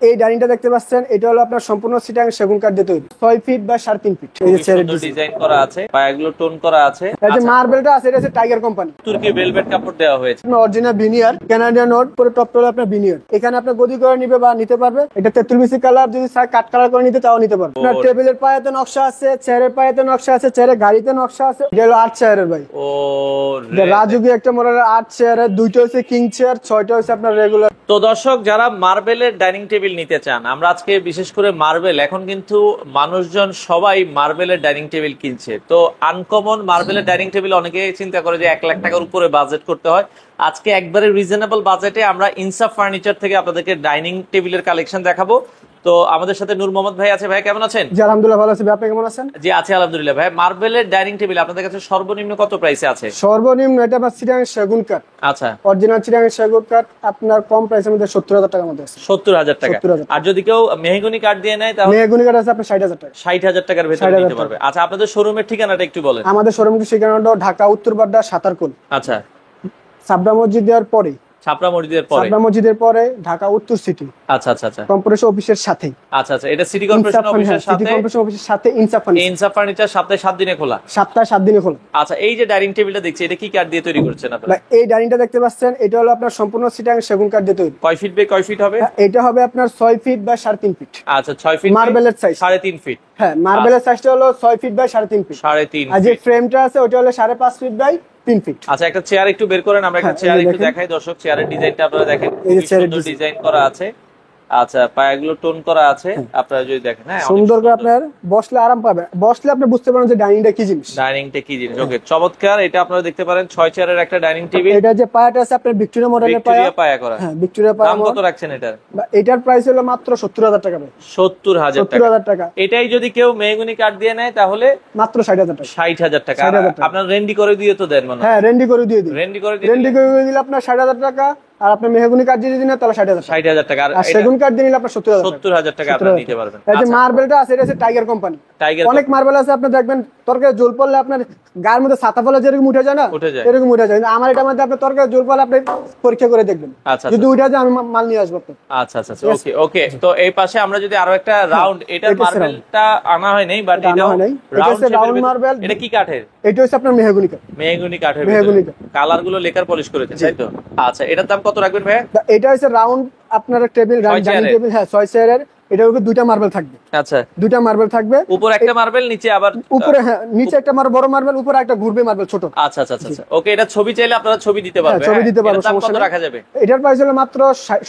এই ডাইনিংটা দেখতে পাচ্ছেন, এটা হলো আপনার সম্পূর্ণ চিটাগাং সেগুন কাঠ দিয়ে তৈরি, 6 ফিট বা 3.5 ফিট। এই যে চেয়ারের ডিজাইন করা আছে, পায়াগুলো টোন করা আছে। এই যে মার্বেলটা আছে, এটা হচ্ছে টাইগার কোম্পানি, তুর্কি ভেলভেট কাপড় দেওয়া হয়েছে। অরিজিনাল ভিনিয়ার, কানাডিয়ান ওড, পুরো টপটা হলো আপনার ভিনিয়ার। এখানে আপনার গদি করে নিবে বা নিতে পারবে। এটা তেঁতুল বিচি কালার, যদি চায় কাট কালার করে নিতে তাও নিতে পারবে। আপনার টেবিলের পায়াতে নকশা আছে, চেয়ারের পায়াতে নকশা আছে, চেয়ারের গাড়িতে নকশা আছে। এটা হলো 8 চেয়ারের ভাই। ও রাজুকি একটা মডেলের 8 চেয়ারের, 2টা হচ্ছে কিং চেয়ার, 6টা হচ্ছে আপনার রেগুলার। তো দর্শক, যারা মার্বেলের ডাইনিং টেবিল নিতে চান, আমরা আজকে বিশেষ করে মার্বেল, এখন কিন্তু মানুষজন সবাই মার্বেলের ডাইনিং টেবিল কিনছে। তো আনকমন মার্বেলের ডাইনিং টেবিল অনেকে চিন্তা করে যে 1 লাখ টাকার উপরে বাজেট করতে হয়। আজকে একবারে রিজনেবল বাজেটে আমরা ইনসাফ ফার্নিচার থেকে আপনাদেরকে ডাইনিং টেবিলের কালেকশন দেখাবো। তো আমাদের সাথে নূর মোহাম্মদ ভাই আছে। ভাই কেমন আছেন? জি আলহামদুলিল্লাহ ভালো আছি, আপনি কেমন আছেন? জি আছি আলহামদুলিল্লাহ। ভাই, মার্বেলের ডাইনিং টেবিল আপনাদের কাছে সর্বনিম্ন কত প্রাইসে আছে? সর্বনিম্ন এটা আপনার চিটাগাং সেগুন কাঠ। আচ্ছা, অরিজিনাল চিটাগাং সেগুন কাঠ আপনার কম প্রাইসের মধ্যে 70,000 টাকার মধ্যে আছে। 70,000 টাকা। 70,000। আর যদি কেউ মেহগনি কাঠ দিয়ে নেয় তাহলে? মেহগনি কাঠ আছে আপনার 60,000 টাকা। 60,000 টাকার ভেতরে 60,000 নিতে পারবে। আচ্ছা, আপনাদের শোরুমের ঠিকানাটা একটু বলেন। আমাদের শোরুমের ঠিকানাটা ঢাকা উত্তর বাড্ডা সাতারকুল। আচ্ছা, সাবরা মসজিদ দেওয়ার পরে, ছাপড়া মসজিদের পরে, সাবরা মসজিদের পরে ঢাকা উত্তর সিটি। আচ্ছা আচ্ছা আচ্ছা, কর্পোরেশন অফিসের সাথে। আচ্ছা আচ্ছা, এটা সিটি কর্পোরেশন অফিসের সাথে, সিটি কর্পোরেশন অফিসের সাথে ইনসাফ ফার্নিচার সপ্তাহে 7 দিনে খোলা। সপ্তাহে 7 দিনে খোলা। আচ্ছা, এই যে ডাইনিং টেবিলটা দেখছি, এটা কি কাঠ দিয়ে তৈরি করছেন আপনারা? এই ডাইনিংটা দেখতে পাচ্ছেন, এটা হলো আপনার সম্পূর্ণ চিটাগাং সেগুন কাঠ দিয়ে তৈরি। কয় ফিট বাই কয় ফিট হবে? এটা হবে আপনার 6 ফিট বা 3.5 ফিট। আচ্ছা, 6 ফিট মার্বেলের সাইজ 3.5 ফিট। হ্যাঁ, মার্বেলের সাইজটা হলো 6 ফিট বাই 3.5 ফিট। 3.5 আর যে ফিট। ফ্রেমটা আছে ওটা হলো 5.5 ফিট বাই 3 ফিট। আচ্ছা, একটা চেয়ার একটু বের করেন, আমরা একটা চেয়ার একটু দেখাই দর্শক। চেয়ারের ডিজাইনটা আপনারা দেখেন, এই যে খুব চেয়ারের সুন্দর ডিজাইন করা আছে। আচ্ছা, পায়াগুলো টোন করা আছে, আপনারা যদি দেখেন, হ্যাঁ, সুন্দর করে আপনার বসলে আরাম পাবে। বসলে আপনি বুঝতে পারেন যে ডাইনিংটা কি জিনিস। ডাইনিংটা কি জিনিস। ওকে, চমৎকার। এটা আপনারা দেখতে পারেন 6 চেয়ারের একটা ডাইনিং টেবিল। এটা যে পায়াটা আছে আপনার ভিক্টোরিয়া মডেলের পায়া। ভিক্টোরিয়া পায়া করা। হ্যাঁ, ভিক্টোরিয়া পায়া। দাম কত রাখছেন এটার? এটার প্রাইস হলো মাত্র 70,000 টাকা ভাই। 70,000 টাকা। এটাই যদি কেউ মেহগনি কাঠ দিয়ে নেয় তাহলে মাত্র 60,000 টাকা। 60,000 টাকা। 60,000 টাকা। আপনার রেন্ডি করে দিয়ে তো দেন মনে হয়? হ্যাঁ, রেন্ডি করে দিয়ে দিই। রেন্ডি করে দিলে আপনার 60,000 টাকা। আর আপনি মেহগনি কাঠ দিয়ে যদি নেন তাহলে 60,000 টাকা। 60,000 টাকা। আর সেগুন কাঠ দিয়ে নিলে আপনার 70,000 টাকা আপনারা নিতে পারবেন। এই যে মার্বেলটা আছে, এটা হচ্ছে টাইগার কোম্পানি। অনেক মার্বেল আছে, আপনি দেখবেন তরকারি জল পড়লে আপনার গায়ের মধ্যে ছাতা ফলে যেরকম উঠে যায় না, এরকম উঠে যায়। আমার এটার মধ্যে আপনার তরকারি জল পড়লে আপনি পরীক্ষা করে দেখবেন, যদি উঠে যায় আমি মাল নিয়ে আসবো। আচ্ছা আচ্ছা, ওকে ওকে। তো এই পাশে আমরা যদি আরো একটা রাউন্ড, এটা মার্বেলটা আনা হয় নাই, বাট এটা রাউন্ড মার্বেল। এটা কি কাঠের? এটা হচ্ছে আপনার মেহগনি কাঠ। মেহগনি কাঠের। মেহগনি কাঠ। কালার গুলো লেকার পলিশ করেছেন, তাই তো? আচ্ছা, এটার দাম কত রাখবেন ভাই? এটা হচ্ছে রাউন্ড আপনার টেবিল, ডাইনিং টেবিল। হ্যাঁ, 6 চেয়ারের। এটা উপরে 2টা মার্বেল থাকবে। আচ্ছা, 2টা মার্বেল থাকবে। উপরে একটা মার্বেল, নিচে আবার উপরে, হ্যাঁ, নিচে একটা বড় মার্বেল, উপরে একটা ঘুরবে মার্বেল ছোট। আচ্ছা আচ্ছা আচ্ছা, ওকে। এটা ছবি চাইলে আপনারা ছবি দিতে পারবেন। ছবি দিতে পারবো, সমস্যা নেই। রাখা যাবে। এটার প্রাইস হলো মাত্র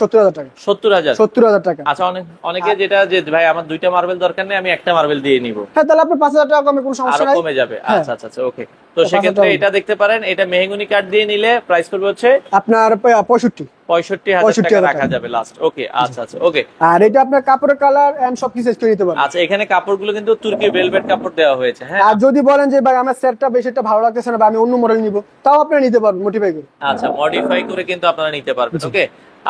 70,000 টাকা। 70,000 টাকা। আচ্ছা, অনেকে যেটা যে ভাই আমার 2টা মার্বেল দরকার নেই, আমি একটা মার্বেল দিয়ে নিব। হ্যাঁ, তাহলে আপনি 5,000 টাকা কমে কোনো সমস্যা নাই, কমে যাবে। আচ্ছা আচ্ছা আচ্ছা, ওকে। তো সেক্ষেত্রে এটা দেখতে পারেন, এটা মেহগনি কাঠ দিয়ে নিলে প্রাইস পড়বে হচ্ছে আপনার 65,000 টাকা রাখা যাবে লাস্ট। ওকে, আচ্ছা আচ্ছা, ওকে। আর এটা আপনার কাপড়ের কালার এন্ড সবকিছু চেঞ্জ করে নিতে পারবেন। আচ্ছা, এখানে কাপড়গুলো কিন্তু তুর্কি ভেলভেট কাপড় দেওয়া হয়েছে। হ্যাঁ, আর যদি বলেন যে ভাই আমার সেটটা বেশিটা ভালো লাগতেছে না বা আমি অন্য মডেল নিব, তাও আপনি নিতে পারবেন মডিফাই করে। আচ্ছা, মডিফাই করে কিন্তু আপনারা নিতে পারবেন। ওকে,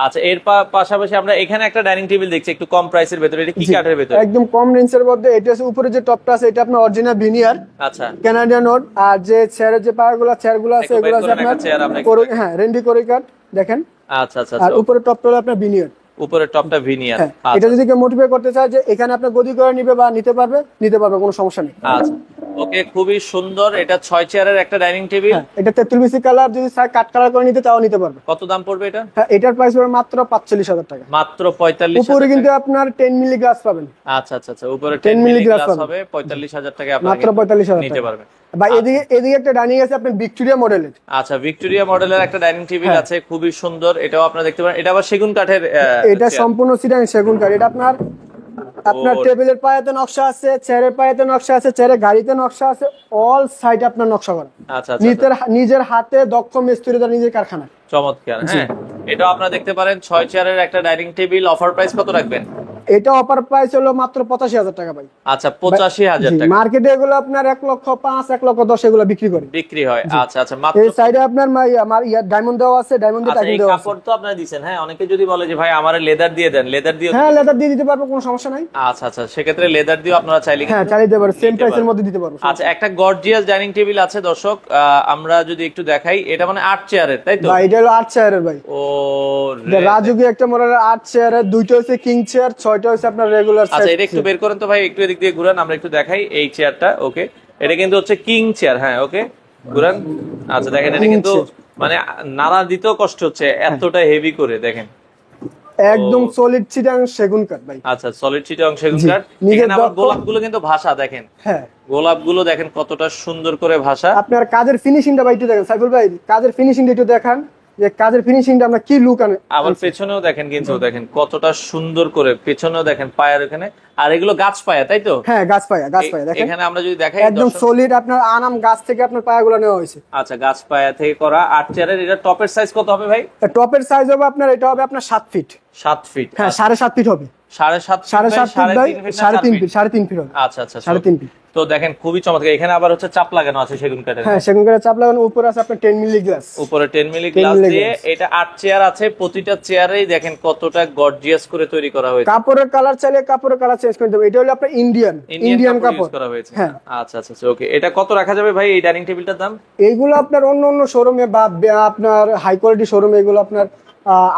আচ্ছা। এর পাশাপাশি আমরা এখানে একটা ডাইনিং টেবিল দেখছি একটু কম প্রাইসের ভেতরে। এটা কি কাঠের ভেতরে? একদম কম রেঞ্জের মধ্যে। এটা আছে উপরে যে টপটা আছে, এটা আপনার অরিজিনাল ভিনিয়ার। আচ্ছা, কানাডিয়ান ওড। আর যে চেয়ারের যে চেয়ারগুলো আছে, এগুলো আছে আপনার, হ্যাঁ, রেন্ডি করে কাঠ দেখেন। আচ্ছা আচ্ছা, আর উপরে টপটা হলো আপনার ভিনিয়ার। উপরে টপটা ভিনিয়ার। এটা যদি কেউ মডিফাই করতে চায় যে এখানে আপনার গদি করে নিবে বা নিতে পারবে, কোনো সমস্যা নেই। আচ্ছা, ওকে, খুবই সুন্দর। এটা 6 চেয়ারের একটা ডাইনিং টেবিল। এটা তেঁতুল বিচি কালার, যদি চায় কাট কালার করে নিতে তাও নিতে পারবে। কত দাম পড়বে এটা? হ্যাঁ, এটার প্রাইস পড়বে মাত্র 45,000 টাকা। মাত্র 45,000। উপরে কিন্তু আপনার 10 মিলি গ্লাস পাবেন। আচ্ছা আচ্ছা আচ্ছা, উপরে 10 মিলি গ্লাস হবে। 45,000 টাকা আপনারা মাত্র 45,000 নিতে পারবেন। ভাই, এদিকে একটা ডাইনিং আছে আপনার ভিক্টোরিয়া মডেলের। আচ্ছা, ভিক্টোরিয়া মডেলের একটা ডাইনিং টেবিল আছে, খুবই সুন্দর। এটাও আপনারা দেখতে পারেন। এটা আবার সেগুন কাঠের। এটা সম্পূর্ণ চিটাগাং সেগুন কাঠ। এটা আপনার টেবিলের পায়াতে নকশা আছে, চেয়ারের পায়াতে নকশা আছে, চেয়ারের গাড়িতে নকশা আছে, অল সাইড আপনার নকশা করা। আচ্ছা আচ্ছা, নিজের হাতে দক্ষ মিস্ত্রি, নিজের কারখানা। চমৎকার। হ্যাঁ, এটা আপনারা দেখতে পারেন 6 চেয়ারের একটা ডাইনিং টেবিল। অফার প্রাইস কত রাখবেন? এটা অফার প্রাইস হলো মাত্র 85,000 টাকা ভাই। আচ্ছা 85,000 টাকা মার্কেটে এগুলো আপনার 1,05,000 1,10,000 এগুলো বিক্রি করে বিক্রি হয়। আচ্ছা আচ্ছা মাত্র এই সাইডে আপনার আমার ডায়মন্ড দেওয়া আছে, ডায়মন্ড দিয়ে আচ্ছা, টাইপিং এই দেওয়া আছে। কাপড় তো আপনারা দিবেন। হ্যাঁ, অনেকে যদি বলে যে ভাই আমারে লেদার দিয়ে দেন, লেদার দিয়ে হ্যাঁ লেদার দিয়ে দিতে পারবো, কোনো সমস্যা নাই। আচ্ছা আচ্ছা, সেক্ষেত্রে লেদার দিয়ে আপনারা চাইলে হ্যাঁ কিন্তু চালিয়ে দিতে পারবো, সেম নিতে প্রাইসের পারবেন। মধ্যে দিতে পারবো। আচ্ছা, একটা গর্জিয়াস ডাইনিং টেবিল আছে দর্শক, আমরা যদি একটু দেখাই, এটা মানে 8 চেয়ারের, তাই তো? ভাই এটা হলো 8 চেয়ারের ভাই। ও রাজুকি একটা মডেলের 8 চেয়ারের, দুইটা হচ্ছে কিং চেয়ার, 6টা হচ্ছে আপনার রেগুলার আচ্ছা, এটা একটু বের করেন তো ভাই, একটু এদিক দিয়ে ঘুরান, আমরা একটু দেখাই এই চেয়ারটা। ওকে, এটা কিন্তু হচ্ছে কিং চেয়ার। হ্যাঁ ওকে, ঘুরান। আচ্ছা দেখেন, এটা কিন্তু মানে নাড়া দিতেও কষ্ট হচ্ছে, এতটা হেভি করে দেখেন। একদম সলিড চিটাং সেগুন কাঠ ভাই। আচ্ছা, সলিড চিটাং সেগুন কাঠ। নিজের এখানে আবার দক্ষ- গোলাপগুলো কিন্তু ভাষা দেখেন, হ্যাঁ গোলাপগুলো দেখেন কতটা সুন্দর করে ভাষা। আপনার কাজের ফিনিশিংটা ভাই একটু দেখেন সাইফুল ভাই, কাজের ফিনিশিংটা একটু দেখান যে কাজের ফিনিশিংটা আমরা কি লুক আনে। আবার পেছনেও দেখেন, কিন্তু দেখেন কতটা সুন্দর করে, পেছনেও দেখেন পায়ের এখানে, আর এগুলো গাছ পায়া, তাই তো? হ্যাঁ গাছ পায়া দেখেন এখানে আমরা যদি দেখাই একদম দর্শক- সলিড আপনার আনাম গাছ থেকে আপনার পায়াগুলো নেওয়া হয়েছে। আচ্ছা, গাছ পায়া থেকে করা 8 চেয়ারের। এটা টপের সাইজ কত হবে ভাই? টপের সাইজ হবে আপনার, এটা হবে আপনার 7 ফিট। 7 ফিট। হ্যাঁ 7.5 ফিট হবে। 7.5 7.5 ফিট বাই 3.5 ফিট, 3.5 ফিট হবে। আচ্ছা আচ্ছা, 3.5 ফিট। তো দেখেন খুবই চমৎকার। এখানে আবার হচ্ছে চাপ লাগানো আছে সেগুন কাঠের। হ্যাঁ সেগুন কাঠের চাপ লাগানো, উপরে আছে আপনার 10 মিলি গ্লাস, উপরে 10 মিলি গ্লাস মিলি দিয়ে glass। এটা 8 চেয়ার আছে। প্রতিটা চেয়ারেই দেখেন কতটা গর্জিয়াস করে তৈরি করা হয়েছে। কাপড়ের কালার চাইলে কাপড়ের কালার চেঞ্জ করে দেবো। এটা হলো আপনার ইন্ডিয়ান কাপড় কাপড় ইউজ করা হয়েছে। হ্যাঁ আচ্ছা আচ্ছা ওকে, এটা কত রাখা যাবে ভাই এই ডাইনিং টেবিলটার দাম? এইগুলো আপনার অন্য অন্য শোরুমে বা আপনার হাই কোয়ালিটি শোরুমে এগুলো আপনার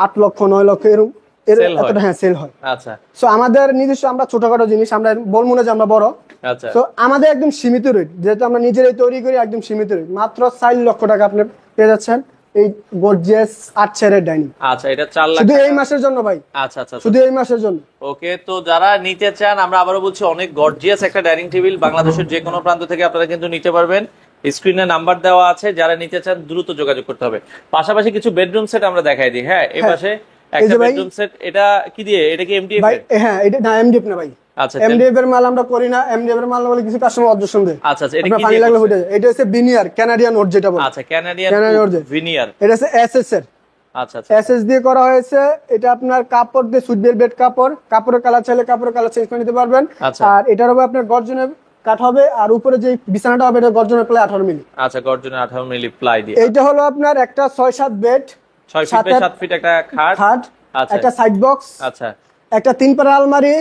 8 লক্ষ 9 লক্ষ এরকম Sell হয়। এতটা হ্যাঁ সেল হয়। আচ্ছা সো আমাদের নিজস্ব, আমরা ছোটখাটো জিনিস, আমরা বলবো না যে আমরা বড়। আচ্ছা তো আমাদের একদম সীমিত রেট, যেহেতু আমরা নিজেরাই তৈরি করি, একদম সীমিত রেট, মাত্র 4 লক্ষ টাকা আপনি পেয়ে যাচ্ছেন এই গর্জিয়াস 8 চেয়ারের ডাইনিং। আচ্ছা, এটা 4 লাখ শুধু এই টাকা। মাসের জন্য ভাই, আচ্ছা আচ্ছা শুধু এই মাসের জন্য। ওকে, তো যারা নিতে চান, আমরা আবারও বলছি, অনেক গর্জিয়াস একটা ডাইনিং টেবিল, বাংলাদেশের যে কোনো প্রান্ত থেকে আপনারা কিন্তু নিতে পারবেন। স্ক্রিনে নাম্বার দেওয়া আছে, যারা নিতে চান দ্রুত যোগাযোগ করতে হবে। পাশাপাশি কিছু বেডরুম সেট আমরা দেখাই দিই। হ্যাঁ, এই পাশে একটা যে ভাই- বেডরুম সেট, এটা কি দিয়ে? এটা কি এমডিএফ ভাই এর? হ্যাঁ এটা না এমডিএফ না ভাই, আচ্ছা এমডিএফ এর মাল আমরা করি না। এমডিএফ এর মাল না বলে কিছু কাস্টমার অবজেকশন দেয়। আচ্ছা আচ্ছা, এটা আপনার কি পানি দিয়ে লাগলে করছেন? ফুটে যায়। এটা হচ্ছে বিনিয়ার কানাডিয়ান ওড যেটা বলে। আচ্ছা, ক্যানাডিয়ান Canadian order। ভিনিয়ার। এটা হচ্ছে এসএস এর, আচ্ছা আচ্ছা এসএস দিয়ে করা হয়েছে। এটা আপনার কাপড় দিয়ে সুইট ভেলভেট কাপড়, কাপড়ের কালার চাইলে কাপড়ের কালার চেঞ্জ করে নিতে পারবেন। আচ্ছা। আর এটার হবে আপনার গর্জনের কাঠ হবে, আর উপরে যে বিছানাটা হবে এটা গর্জনের প্লাই 18 মিলি। আচ্ছা, গর্জনের 18 মিলি প্লাই দিয়ে। এইটা হলো আপনার একটা 6-7 বেড, 6 ফিট বাই 7 ফিট একটা খাট। খাট, আচ্ছা। একটা সাইড বক্স, আচ্ছা, একটা 3 পাল্লা আলমারি,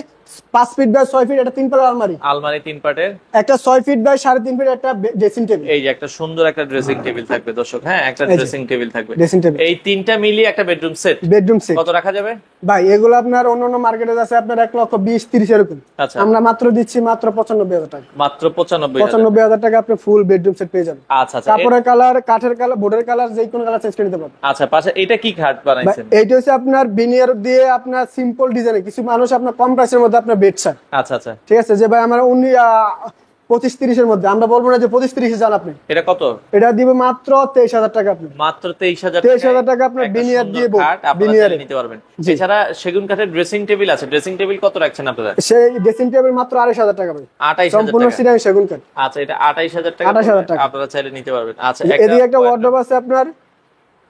5 ফিট বাই 6 ফিট একটা 3 পাল্লা আলমারি, আলমারি 3 পার্টের। একটা 6 ফিট বাই 3.5 ফিট একটা ড্রেসিং টেবিল। এই যে একটা সুন্দর একটা ড্রেসিং টেবিল থাকবে দর্শক। হ্যাঁ, একটা এই যে। ড্রেসিং টেবিল থাকবে। ড্রেসিং টেবিল এই তিনটা মিলিয়ে একটা বেডরুম সেট বেডরুম সেট কত রাখা যাবে ভাই? এগুলো আপনার অন্য অন্য মার্কেটে আছে আপনার 1,20,30 এরকম। আচ্ছা। আমরা মাত্র দিচ্ছি মাত্র 95,000 টাকা। মাত্র 95,000। 95,000 টাকা আপনি ফুল বেডরুম সেট পেয়ে যাবেন। আচ্ছা আচ্ছা কাপড়ের কালার, কাঠের কালার, বোর্ডের কালার, যে কোনো কালার চেঞ্জ করে নিতে পারবেন। আচ্ছা, পাশে এটা কি খাট বানাইছেন? এইটা হচ্ছে আপনার বিনিয়ার দিয়ে আপনার সিম্পল ডিজাইনে, কিছু মানুষ আপনার কম প্রাইসের মধ্যে আপনার বেড চায়। আচ্ছা আচ্ছা, ঠিক আছে, যে ভাই আমার 25-30 এর মধ্যে, আমরা বলবো না যে 25-30 যান আপনি। এটা কত? এটা দিবে মাত্র 23,000 টাকা আপনি। মাত্র 23,000 23,000 টাকা আপনার একটা বিনিয়ার সুন্দর দিয়ে খাট আপনারা বিনিয়ারে চাইলে নিতে পারবেন। এছাড়া সেগুন কাঠের ড্রেসিং টেবিল আছে। ড্রেসিং টেবিল কত রাখছেন আপনারা? সেই ড্রেসিং টেবিল মাত্র 28,000 টাকা ভাই, 28,000 সম্পূর্ণ টাকা। সিরামিক সেগুন কাঠ। আচ্ছা, এটা 28,000 টাকা। 28,000 টাকা। আপনারা চাইলে নিতে পারবেন। আচ্ছা, এদিকে একটা ওয়ার্ডরোব আছে আপনার,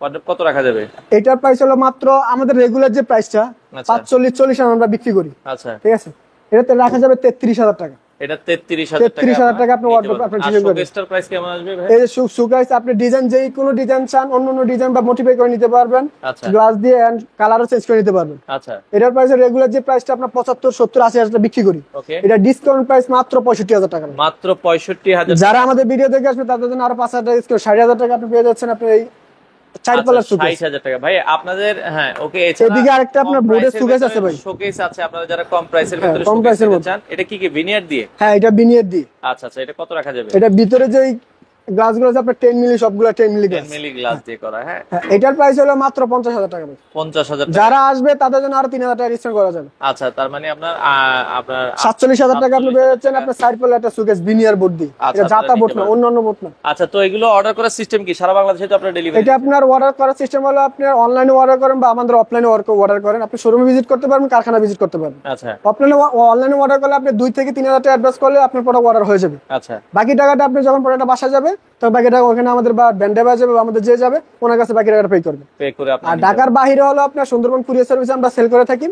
ওয়ার্ডরোব কত রাখা যাবে? এটার প্রাইস হলো মাত্র আমাদের রেগুলার যে প্রাইসটা আচ্ছা। 45-40 আমরা বিক্রি করি। আচ্ছা, ঠিক আছে, এটাতে রাখা যাবে 33,000 টাকা। এটা 33,000 টাকা। 33,000 টাকা আপনি নিতে wardrobe পারবেন। আপনার আর ডিজাইন করে শোকেসটার প্রাইস কেমন আসবে ভাই? এই যে সুগাইস আপনি ডিজাইন যেই কোনো ডিজাইন চান, অন্য অন্য ডিজাইন বা মডিফাই করে নিতে পারবেন। আচ্ছা। গ্লাস দিয়ে এন্ড কালারও চেঞ্জ করে নিতে পারবেন। আচ্ছা, এটার প্রাইস রেগুলার যে প্রাইসটা আপনার 75-70-80 হাজার বিক্রি করি, ওকে। এটা ডিসকাউন্ট প্রাইস মাত্র 65,000 টাকা। মাত্র 65,000। যারা আমাদের ভিডিও দেখে আসবে তাদের জন্য আরো 5,000 টাকা ডিসকাউন্ট, 60,000 টাকা আপনি পেয়ে যাচ্ছেন আপনি এই 4 পাল্লার সুকেস। 60,000 টাকা ভাই আপনাদের। হ্যাঁ ওকে, এদিকে আরেকটা আপনার বোর্ডের সুকেস আছে ভাই। শোকেস আছে আপনারা যারা কম প্রাইসের হ্যাঁ, ভিতরে কম শোকেস প্রাইসের নিতে মধ্যে। চান। এটা কি কি ভিনিয়ার দিয়ে? হ্যাঁ এটা বিনিয়ার দিয়ে। আচ্ছা আচ্ছা, এটা কত রাখা যাবে? এটা ভিতরে যে গ্লাসগুলো আছে আপনার 10 মিলি, সবগুলো 10 মিলি 10 গ্লাস। মিলি গ্লাস দিয়ে করা। হ্যাঁ, এটার প্রাইস হলো মাত্র 50,000 টাকা ভাই। 50,000 টাকা। যারা আসবে তাদের জন্য আরো 3,000 টাকা ডিসকাউন্ট করা যাবে। আচ্ছা, তার মানে আপনার 47,000 টাকা আপনি পেয়ে যাচ্ছেন আপনার সাইড পাল্লা একটা সুকেস বিনিয়ার বোর্ড দিয়ে। আচ্ছা, এটা জাতা আপনারা বোর্ড নিতে না, পারবেন। অন্যান্য বোর্ড না। আচ্ছা, তো এগুলো অর্ডার করার সিস্টেম কি? সারা বাংলাদেশে তো আপনারা ডেলিভারি? এটা আপনার অর্ডার করার সিস্টেম হলো আপনার অনলাইনে অর্ডার করেন বা আমাদের অফলাইনে অর্ডার করেন। আপনি শোরুমে ভিজিট করতে পারবেন, কারখানা ভিজিট করতে পারবেন। আচ্ছা অফলাইনে অনলাইনে অর্ডার করলে আপনি 2 থেকে 3,000 টাকা অ্যাডভান্স করলে আপনার প্রোডাক্ট অর্ডার হয়ে যাবে। আচ্ছা, বাকি টাকাটা আপনি যখন প্রোডাক্টটা বাসা যাবে তখন বাকি টাকা ওখানে আমাদের বা ব্যান্ডে যাবে বা আমাদের যে যাবে ওনার কাছে বাকি টাকাটা পে করবে। পে করে আর আপনারা ঢাকার বাইরে হলো আপনার সুন্দরবন কুরিয়ার সার্ভিস আমরা সেল করে থাকি।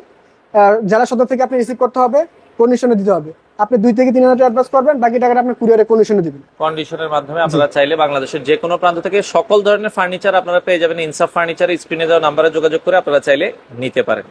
জেলা সদর থেকে আপনি রিসিভ করতে হবে, কন্ডিশনে দিতে হবে। আপনি 2 থেকে 3 হাজার টাকা অ্যাডভান্স করবেন, বাকি টাকাটা আপনি কুরিয়ারে কন্ডিশনে দিবেন। কন্ডিশনের মাধ্যমে আপনারা চাইলে বাংলাদেশের যে কোনো প্রান্ত থেকে সকল ধরনের ফার্নিচার আপনারা পেয়ে যাবেন ইনসাফ ফার্নিচার। স্ক্রিনে দেওয়া নাম্বারে যোগাযোগ করে আপনারা চাইলে নিতে পারেন।